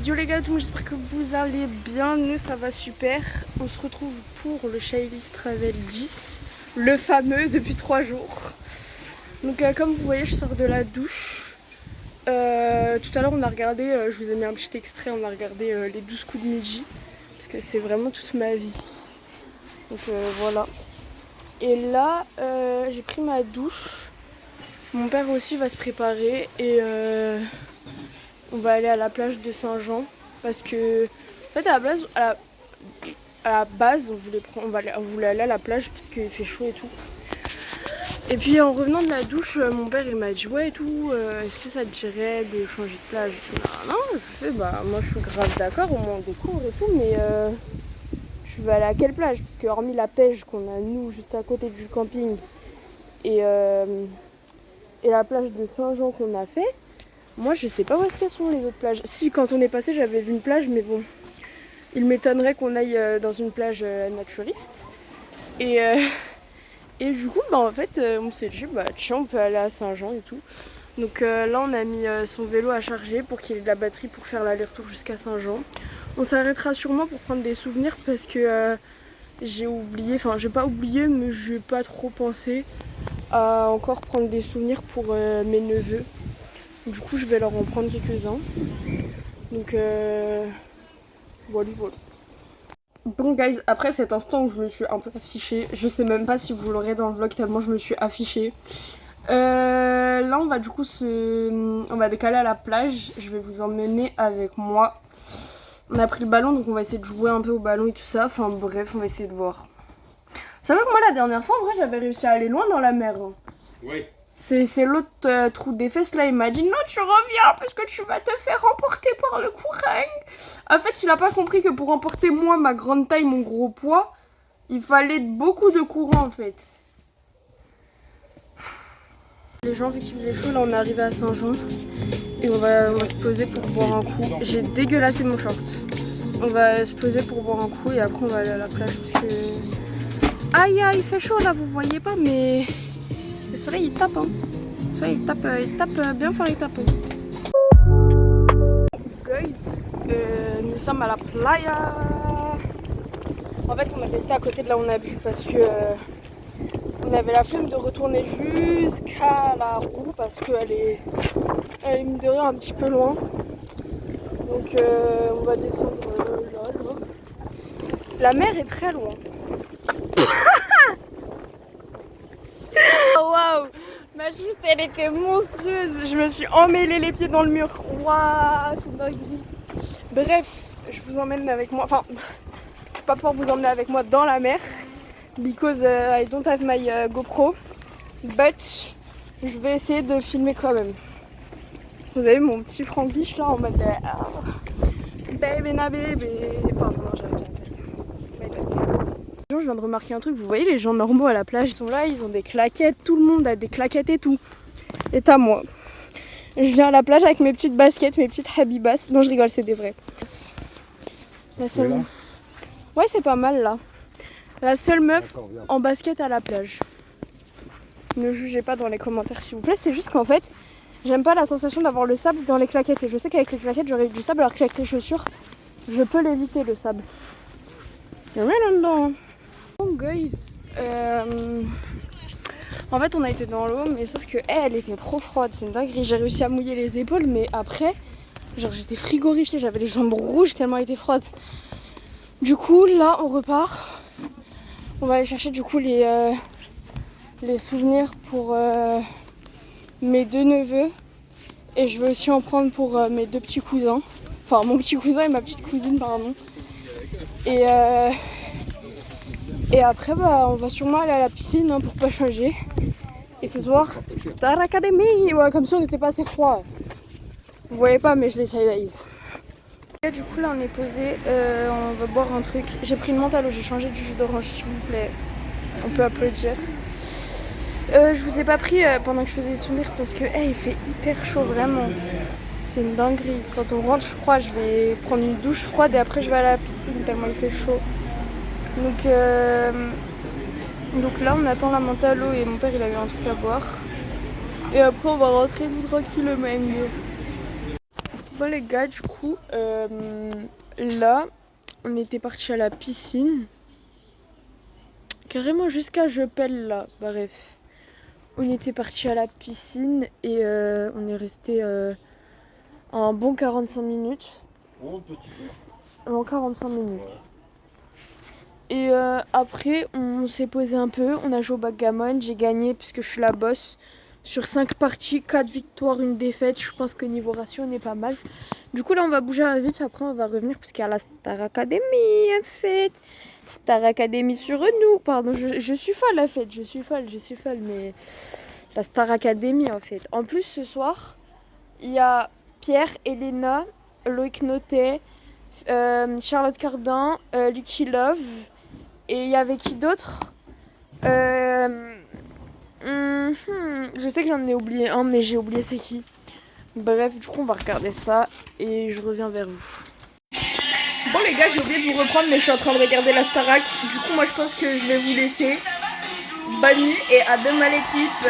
Yo les gars, j'espère que vous allez bien, nous ça va super. On se retrouve pour le Shailis Travel 10, le fameux depuis 3 jours. Donc comme vous voyez, je sors de la douche. Tout à l'heure on a regardé, je vous ai mis un petit extrait, on a regardé les 12 coups de midi. Parce que c'est vraiment toute ma vie. Donc voilà. Et là, j'ai pris ma douche. Mon père aussi va se préparer et on va aller à la plage de Saint-Jean. Parce que, en fait, à la base on voulait aller à la plage parce qu'il fait chaud et tout. Et puis en revenant de la douche, mon père il m'a dit ouais et tout, est-ce que ça te dirait de changer de plage? Non, je fais bah moi je suis grave d'accord, au moins on découvre et tout, mais je vais aller à quelle plage? Parce que hormis la pêche qu'on a nous juste à côté du camping et la plage de Saint-Jean qu'on a fait, moi je sais pas où est-ce qu'elles sont les autres plages. Si quand on est passé j'avais vu une plage, mais bon, il m'étonnerait qu'on aille dans une plage naturiste. Et du coup, bah en fait, on s'est dit, bah tiens, on peut aller à Saint-Jean et tout. Donc là, on a mis son vélo à charger pour qu'il ait de la batterie pour faire l'aller-retour jusqu'à Saint-Jean. On s'arrêtera sûrement pour prendre des souvenirs parce que j'ai oublié, enfin j'ai pas oublié, mais j'ai pas trop pensé à encore prendre des souvenirs pour mes neveux. Du coup, je vais leur en prendre quelques-uns. Donc voilà, voilà. Bon guys, après cet instant où je me suis un peu affichée, je sais même pas si vous l'aurez dans le vlog tellement je me suis affichée. Là on va du coup on va décaler à la plage, je vais vous emmener avec moi. On a pris le ballon donc on va essayer de jouer un peu au ballon et tout ça, enfin bref on va essayer de voir. Sachant que moi la dernière fois en vrai j'avais réussi à aller loin dans la mer. Oui. C'est l'autre trou des fesses là, il m'a dit non tu reviens parce que tu vas te faire emporter par le courant. En fait il a pas compris que pour emporter moi ma grande taille, mon gros poids, il fallait beaucoup de courant en fait. Les gens vu qu'il faisait chaud là on est arrivé à Saint-Jean et on va se poser pour boire un coup. J'ai dégueulassé mon short. On va se poser pour boire un coup et après on va aller à la plage parce que... Aïe il fait chaud là vous voyez pas mais... Le soleil il tape hein. Le soleil il tape bien fort, il tape. Guys, nous sommes à la playa. En fait on est resté à côté de là où on a bu parce que on avait la flemme de retourner jusqu'à la roue parce qu'elle est mine de rien un petit peu loin. Donc on va descendre là. La mer est très loin. Waouh! Ma chute elle était monstrueuse, je me suis emmêlé les pieds dans le mur. Waouh, c'est dingue. Bref, je vous emmène avec moi, enfin, je vais pas pouvoir vous emmener avec moi dans la mer because I don't have my GoPro, but je vais essayer de filmer quand même. Vous avez mon petit franglish là en mode baby na baby. Pardon, j'arrête. Je viens de remarquer un truc, vous voyez les gens normaux à la plage, ils sont là, ils ont des claquettes, tout le monde a des claquettes et tout. Et à moi. Je viens à la plage avec mes petites baskets, mes petites habibas. Non je rigole, c'est des vrais. La seule... Ouais c'est pas mal là. La seule meuf en basket à la plage. Ne jugez pas dans les commentaires s'il vous plaît, c'est juste qu'en fait, j'aime pas la sensation d'avoir le sable dans les claquettes. Et je sais qu'avec les claquettes j'aurais eu du sable alors qu'avec les chaussures, je peux l'éviter le sable. Il y a rien là-dedans. Bon guys, en fait on a été dans l'eau mais sauf que elle était trop froide, c'est une dinguerie. J'ai réussi à mouiller les épaules mais après genre j'étais frigorifiée, j'avais les jambes rouges tellement elle était froide. Du coup là on repart, on va aller chercher du coup les souvenirs pour mes deux neveux et je vais aussi en prendre pour mes deux petits cousins, enfin mon petit cousin et ma petite cousine pardon. Et après, bah, on va sûrement aller à la piscine hein, pour pas changer. Et ce soir, Star Academy. Ouais, comme si on n'était pas assez froid. Vous voyez pas, mais je l'essaye guys. Du coup, là, on est posé. On va boire un truc. J'ai pris une menthe à l'eau, j'ai changé du jus d'orange, s'il vous plaît. On peut applaudir. Je vous ai pas pris pendant que je faisais les souvenirs parce que il fait hyper chaud, vraiment. C'est une dinguerie. Quand on rentre, je crois, je vais prendre une douche froide et après, je vais aller à la piscine tellement il fait chaud. Donc là on attend la menthe à l'eau et mon père il a eu un truc à boire. Et après on va rentrer tout tranquillement. Bon les gars, du coup, là, on était parti à la piscine. Carrément jusqu'à Je pèle là, bref. On était parti à la piscine et on est resté un bon 45 minutes. En 45 minutes. Et après, on s'est posé un peu, on a joué au backgammon, j'ai gagné puisque je suis la boss. Sur 5 parties, 4 victoires, 1 défaite, je pense que niveau ratio on est pas mal. Du coup là on va bouger vite, après on va revenir parce qu'il y a la Star Academy en fait. Star Academy sur nous, pardon, je suis folle en fait, je suis folle, mais la Star Academy en fait. En plus ce soir, il y a Pierre, Elena, Loïc Notet, Charlotte Cardin, Lucky Love, et il y avait qui d'autre je sais que j'en ai oublié un, mais j'ai oublié c'est qui. Bref, du coup, on va regarder ça et je reviens vers vous. Bon, les gars, j'ai oublié de vous reprendre, mais je suis en train de regarder la Starac. Du coup, moi, je pense que je vais vous laisser. Bonne nuit et à demain, l'équipe.